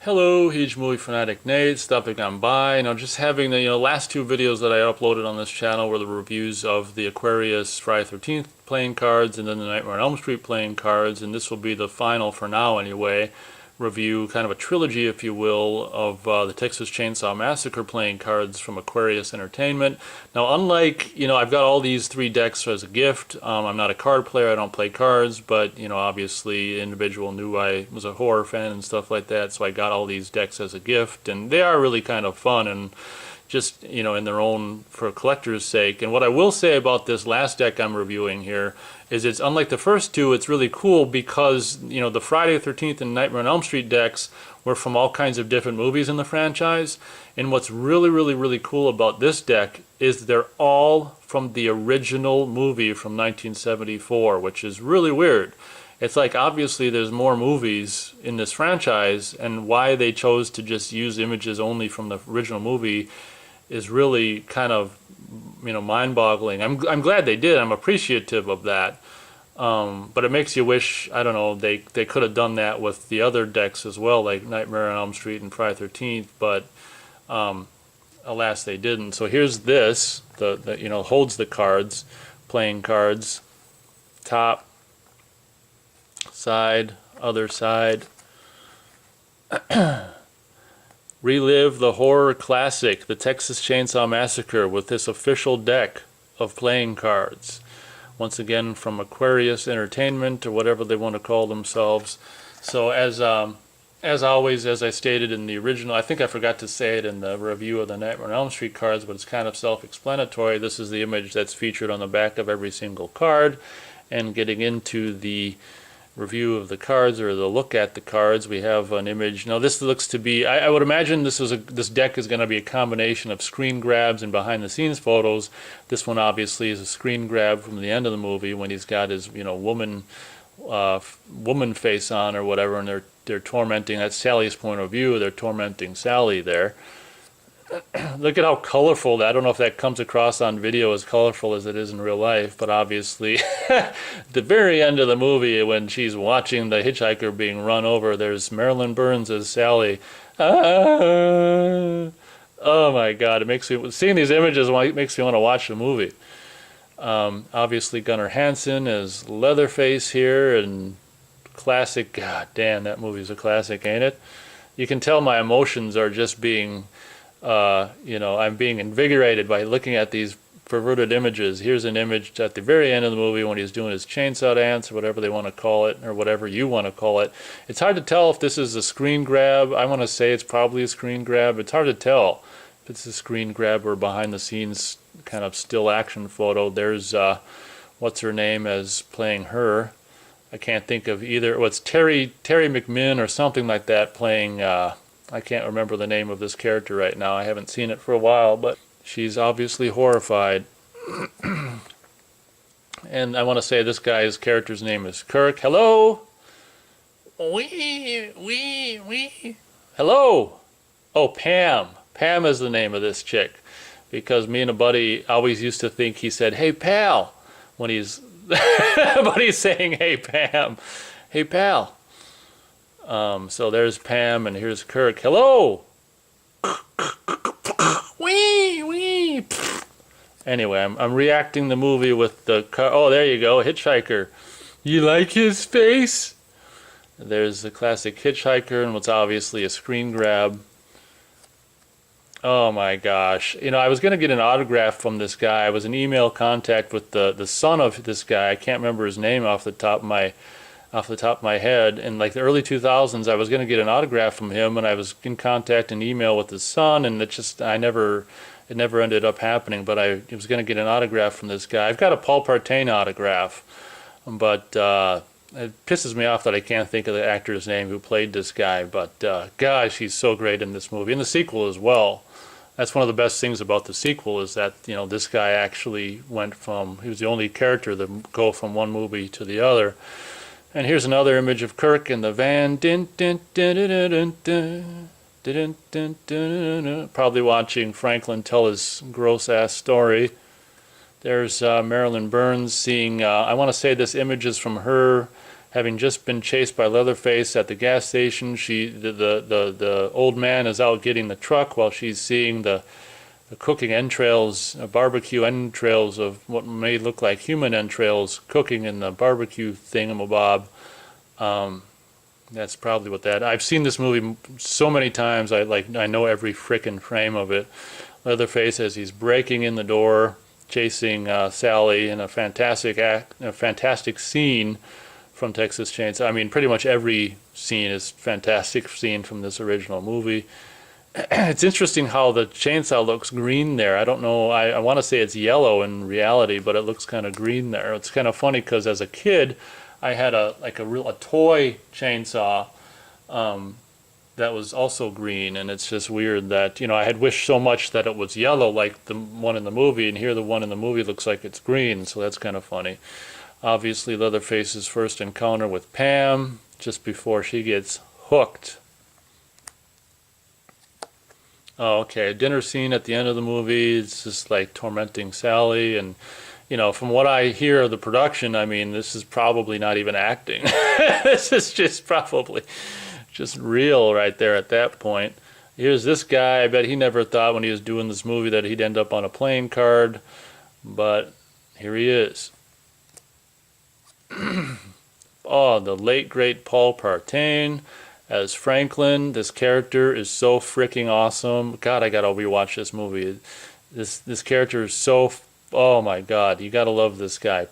Hello, huge movie fanatic Nate, stopping on by. Now, just having the last two videos that I uploaded on this channel were the reviews of the Aquarius Friday 13th playing cards and then the Nightmare on Elm Street playing cards, and this will be the final, for now anyway, review, kind of a trilogy, if you will, of the Texas Chainsaw Massacre playing cards from Aquarius Entertainment. Now, unlike, I've got all these three decks as a gift. I'm not a card player, I don't play cards, but, obviously, the individual knew I was a horror fan and stuff like that, so I got all these decks as a gift, and they are really kind of fun and just, in their own, for a collector's sake. And what I will say about this last deck I'm reviewing here is it's unlike the first two. It's really cool because, the Friday the 13th and Nightmare on Elm Street decks were from all kinds of different movies in the franchise. And what's really, really, really cool about this deck is they're all from the original movie from 1974, which is really weird. It's like, obviously there's more movies in this franchise, and why they chose to just use images only from the original movie is really kind of, mind-boggling. I'm glad they did. I'm appreciative of that. But it makes you wish, I don't know, they could have done that with the other decks as well, like Nightmare on Elm Street and Friday 13th, but alas, they didn't. So here's this, holds the cards, playing cards, top, side, other side. Relive the horror classic, the Texas Chainsaw Massacre, with this official deck of playing cards. Once again, from Aquarius Entertainment, or whatever they want to call themselves. So as always, as I stated in the original, I think I forgot to say it in the review of the Nightmare on Elm Street cards, but it's kind of self-explanatory. This is the image that's featured on the back of every single card. And getting into the review of the cards, or the look at the cards, we have an image. Now this looks to be, I would imagine this deck is going to be a combination of screen grabs and behind the scenes photos. This one obviously is a screen grab from the end of the movie when he's got his woman face on or whatever, and they're tormenting, that's Sally's point of view, they're tormenting Sally there. Look at how colorful that, I don't know if that comes across on video as colorful as it is in real life, but obviously the very end of the movie when she's watching the hitchhiker being run over, there's Marilyn Burns as Sally. Oh my god, it makes me, seeing these images makes me want to watch the movie. Obviously Gunnar Hansen as Leatherface here, and classic, god damn, that movie's a classic, ain't it? You can tell my emotions are just being I'm being invigorated by looking at these perverted images. Here's an image at the very end of the movie when he's doing his chainsaw dance, or whatever they want to call it, or whatever you want to call it. It's hard to tell if this is a screen grab. I want to say it's probably a screen grab. It's hard to tell if it's a screen grab or behind the scenes kind of still action photo. There's what's her name as playing her. I can't think of either. Well, it's Terry McMinn or something like that playing I can't remember the name of this character right now. I haven't seen it for a while, but she's obviously horrified. And I want to say this guy's character's name is Kirk. Hello? Wee. Hello? Oh, Pam. Pam is the name of this chick. Because me and a buddy always used to think he said, "Hey, pal," when he's, but he's saying, "Hey, Pam." Hey, pal. So there's Pam, and here's Kirk. Hello! Wee! Anyway, I'm reacting the movie with the car. Oh, there you go, Hitchhiker. You like his face? There's the classic Hitchhiker, and what's obviously a screen grab. Oh my gosh. I was going to get an autograph from this guy. I was in email contact with the son of this guy. I can't remember his name off the top of my head. In like the early 2000s, I was going to get an autograph from him, and I was in contact and email with his son, and it never ended up happening. But I was going to get an autograph from this guy. I've got a Paul Partain autograph, but it pisses me off that I can't think of the actor's name who played this guy. But gosh, he's so great in this movie, and the sequel as well. That's one of the best things about the sequel, is that this guy actually he was the only character to go from one movie to the other. And here's another image of Kirk in the van. Probably watching Franklin tell his gross-ass story. There's Marilyn Burns seeing, I want to say this image is from her having just been chased by Leatherface at the gas station. The old man is out getting the truck while she's seeing the cooking entrails, barbecue entrails of what may look like human entrails cooking in the barbecue thingamabob. That's probably what that. I've seen this movie so many times. I know every frickin' frame of it. Leatherface as he's breaking in the door, chasing Sally in a fantastic scene from Texas Chainsaw. I mean, pretty much every scene is fantastic scene from this original movie. It's interesting how the chainsaw looks green there. I don't know. I want to say it's yellow in reality, but it looks kind of green there. It's kind of funny because as a kid, I had a toy chainsaw that was also green, and it's just weird that, you know, I had wished so much that it was yellow like the one in the movie, and here the one in the movie looks like it's green, so that's kind of funny. Obviously, Leatherface's first encounter with Pam just before she gets hooked. Oh, okay, a dinner scene at the end of the movie. It's just like tormenting Sally, and you know, from what I hear of the production, I mean, this is probably not even acting. This is just probably just real right there at that point. Here's this guy. I bet he never thought when he was doing this movie that he'd end up on a playing card, but here he is. Oh, the late great Paul Partain as Franklin. This character is so freaking awesome. God, I gotta rewatch this movie. This character is so, oh my God, you gotta love this guy.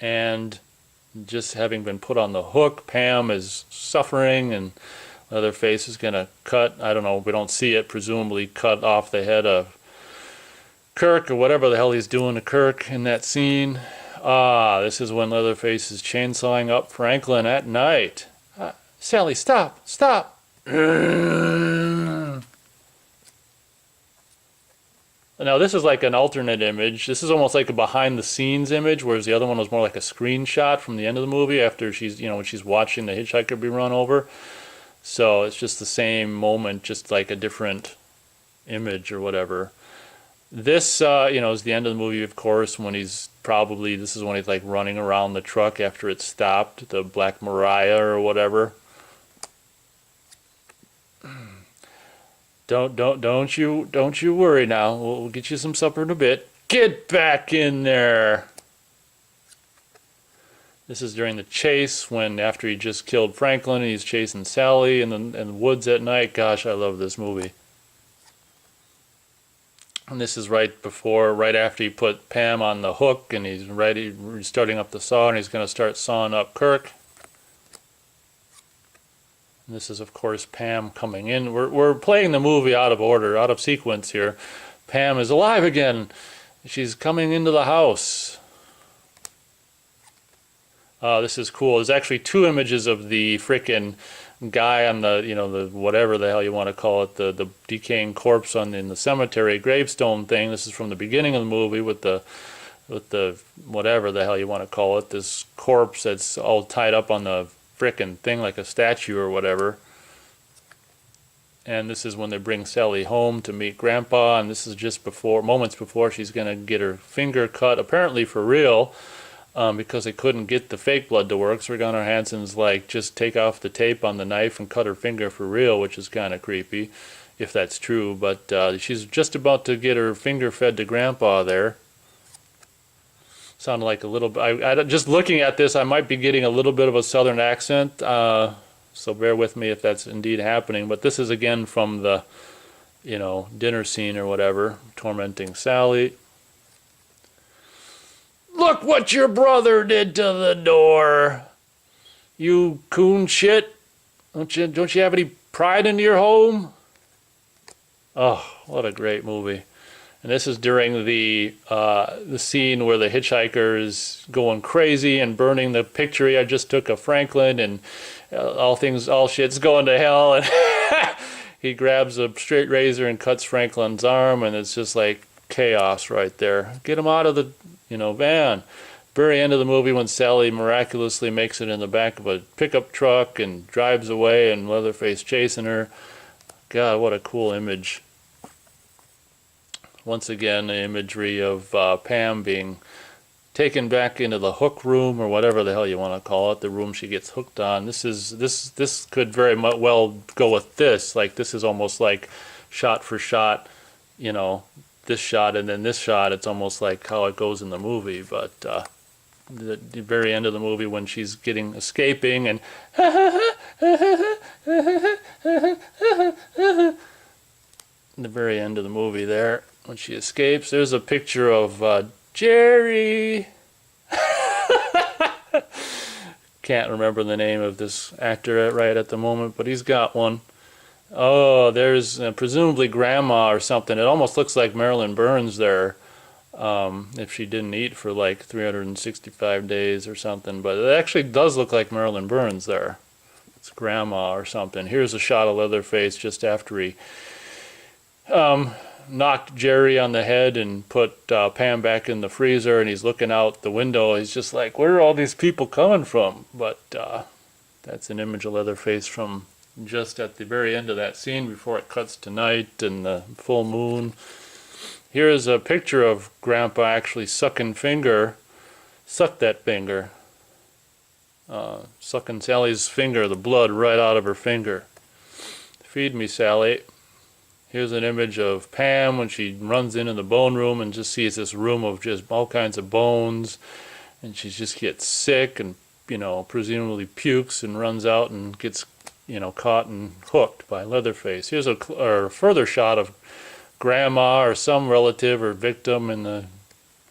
And just having been put on the hook, Pam is suffering, and Leatherface is gonna cut, I don't know, we don't see it, presumably cut off the head of Kirk or whatever the hell he's doing to Kirk in that scene. Ah, this is when Leatherface is chainsawing up Franklin at night. Sally, stop, stop. Now this is like an alternate image. This is almost like a behind the scenes image, whereas the other one was more like a screenshot from the end of the movie after she's, you know, when she's watching the hitchhiker be run over. So it's just the same moment, just like a different image or whatever. This, you know, is the end of the movie, of course, when he's probably, this is when he's like running around the truck after it stopped, the Black Mariah or whatever. Don't you worry now. We'll get you some supper in a bit. Get back in there. This is during the chase when after he just killed Franklin and he's chasing Sally in the woods at night. Gosh, I love this movie. And this is right after he put Pam on the hook and he's starting up the saw and he's going to start sawing up Kirk. And this is, of course, Pam coming in. We're playing the movie out of order, out of sequence here. Pam is alive again. She's coming into the house. This is cool. There's actually two images of the frickin' guy on the, you know, the whatever the hell you want to call it, the decaying corpse in the cemetery gravestone thing. This is from the beginning of the movie with the whatever the hell you want to call it, this corpse that's all tied up on the frickin' thing like a statue or whatever. And this is when they bring Sally home to meet Grandpa, and this is just moments before she's gonna get her finger cut, apparently for real. Because they couldn't get the fake blood to work, so Gunnar Hansen's like, just take off the tape on the knife and cut her finger for real, which is kind of creepy, if that's true. But she's just about to get her finger fed to Grandpa there. Sounded like a little bit, just looking at this, I might be getting a little bit of a southern accent, so bear with me if that's indeed happening. But this is again from the, you know, dinner scene or whatever, tormenting Sally. Look what your brother did to the door. You coon shit. Don't you have any pride in your home? Oh, what a great movie. And this is during the scene where the hitchhiker is going crazy and burning the picture I just took of Franklin, and all shit's going to hell, and he grabs a straight razor and cuts Franklin's arm, and it's just like chaos right there. Get him out of the, you know, van. Very end of the movie when Sally miraculously makes it in the back of a pickup truck and drives away and Leatherface chasing her. God, what a cool image. Once again, the imagery of Pam being taken back into the hook room, or whatever the hell you want to call it, the room she gets hooked on. This could very well go with this. Like, this is almost like shot for shot, you know, this shot and then this shot. It's almost like how it goes in the movie. But the very end of the movie, when she's escaping, and the very end of the movie there, when she escapes, there's a picture of Jerry. Can't remember the name of this actor right at the moment, but he's got one. Oh, there's presumably Grandma or something. It almost looks like Marilyn Burns there, if she didn't eat for like 365 days or something. But it actually does look like Marilyn Burns there. It's Grandma or something. Here's a shot of Leatherface just after he knocked Jerry on the head and put Pam back in the freezer, and he's looking out the window. He's just like, where are all these people coming from? But that's an image of Leatherface from just at the very end of that scene before it cuts to night and the full moon. Here's a picture of Grandpa actually sucking that finger. Sucking Sally's finger, the blood right out of her finger. Feed me, Sally. Here's an image of Pam when she runs into the bone room and just sees this room of just all kinds of bones, and she just gets sick and, you know, presumably pukes and runs out and gets, you know, caught and hooked by Leatherface. Here's a further shot of Grandma or some relative or victim in the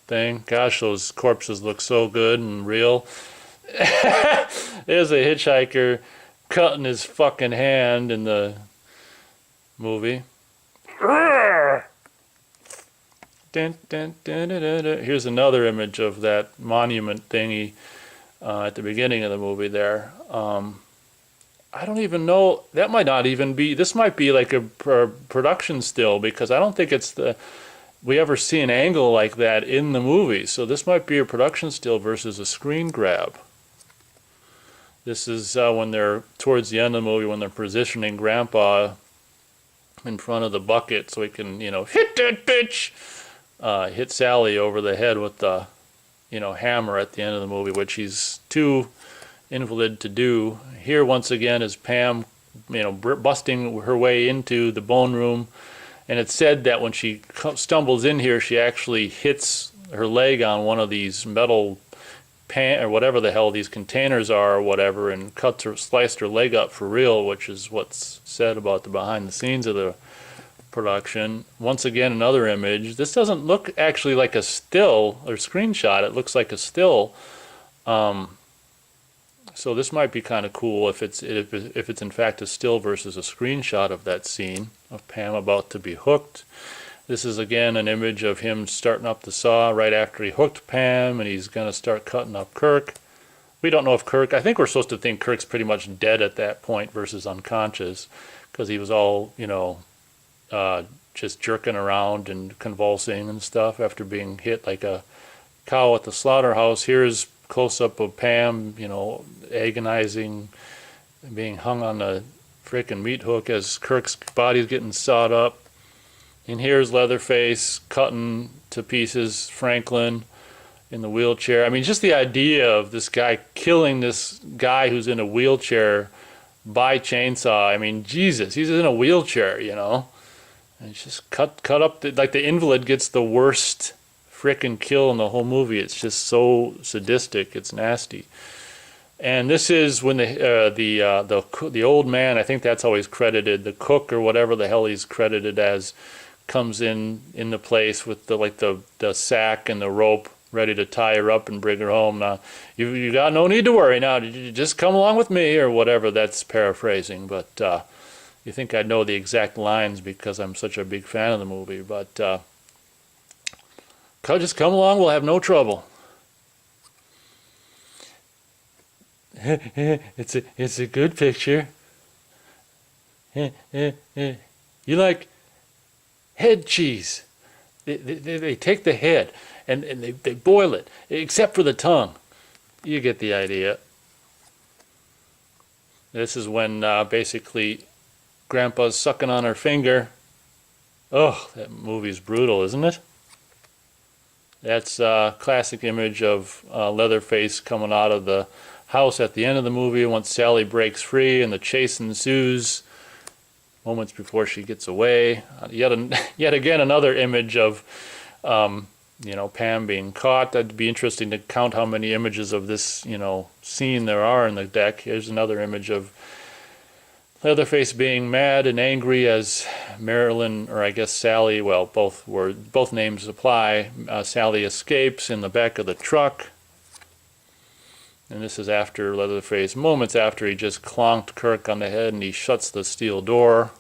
thing. Gosh, those corpses look so good and real. There's a hitchhiker cutting his fucking hand in the movie. Here's another image of that monument thingy at the beginning of the movie there. I don't even know, that might not even be, this might be like a production still, because I don't think we ever see an angle like that in the movie. So this might be a production still versus a screen grab. This is when they're towards the end of the movie, when they're positioning Grandpa in front of the bucket so he can, you know, hit that bitch, hit Sally over the head with the, you know, hammer at the end of the movie, which he's too invalid to do. Here once again is Pam, you know, busting her way into the bone room, and it's said that when she stumbles in here, she actually hits her leg on one of these metal pan or whatever the hell these containers are or whatever, and sliced her leg up for real, which is what's said about the behind the scenes of the production. Once again, another image. This doesn't look actually like a still or screenshot. It looks like a still. So this might be kind of cool if it's in fact a still versus a screenshot of that scene of Pam about to be hooked. This is again an image of him starting up the saw right after he hooked Pam, and he's going to start cutting up Kirk. We don't know if I think we're supposed to think Kirk's pretty much dead at that point versus unconscious, because he was all, you know, just jerking around and convulsing and stuff after being hit like a cow at the slaughterhouse. Here's close-up of Pam, you know, agonizing, being hung on a frickin' meat hook as Kirk's body's getting sawed up. And here's Leatherface cutting to pieces Franklin in the wheelchair. I mean, just the idea of this guy killing this guy who's in a wheelchair by chainsaw. I mean, Jesus, he's in a wheelchair, you know. And it's just cut up, like the invalid gets the worst frickin' kill in the whole movie. It's just so sadistic. It's nasty. And this is when the old man, I think that's how he's credited, the cook or whatever the hell he's credited as, comes in the place with the sack and the rope ready to tie her up and bring her home. Now you got no need to worry. Now you just come along with me or whatever. That's paraphrasing, but you think I'd know the exact lines because I'm such a big fan of the movie. But just come along. We'll have no trouble. It's a good picture. You like head cheese? They take the head and they boil it, except for the tongue. You get the idea. This is when basically Grandpa's sucking on her finger. Oh, that movie's brutal, isn't it? That's a classic image of Leatherface coming out of the house at the end of the movie once Sally breaks free and the chase ensues moments before she gets away. Yet again another image of Pam being caught. That'd be interesting to count how many images of this scene there are in the deck. Here's another image of Leatherface being mad and angry as Marilyn, or I guess Sally, well, both names apply. Sally escapes in the back of the truck. And this is after Leatherface, moments after he just clonked Kirk on the head and he shuts the steel door.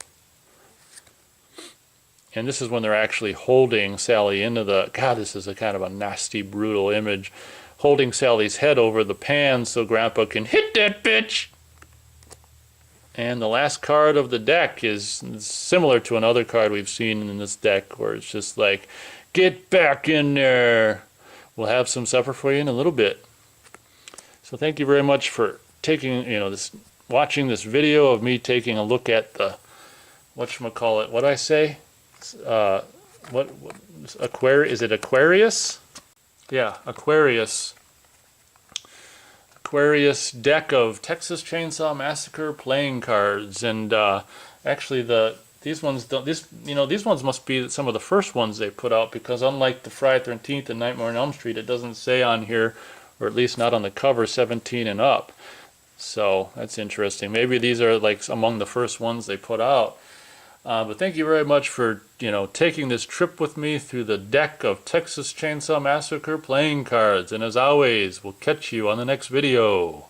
And this is when they're actually holding Sally into the, God, this is a kind of a nasty, brutal image. Holding Sally's head over the pan so Grandpa can hit that bitch. And the last card of the deck is similar to another card we've seen in this deck where it's just like, get back in there. We'll have some supper for you in a little bit. So thank you very much for taking, watching this video of me taking a look at the, whatchamacallit, what did I say? Is it Aquarius? Yeah, Aquarius. Aquarius deck of Texas Chainsaw Massacre playing cards, and actually these ones must be some of the first ones they put out, because unlike the Friday 13th and Nightmare on Elm Street, it doesn't say on here, or at least not on the cover, 17 and up. So that's interesting. Maybe these are like among the first ones they put out. But thank you very much for taking this trip with me through the deck of Texas Chainsaw Massacre playing cards. And as always, we'll catch you on the next video.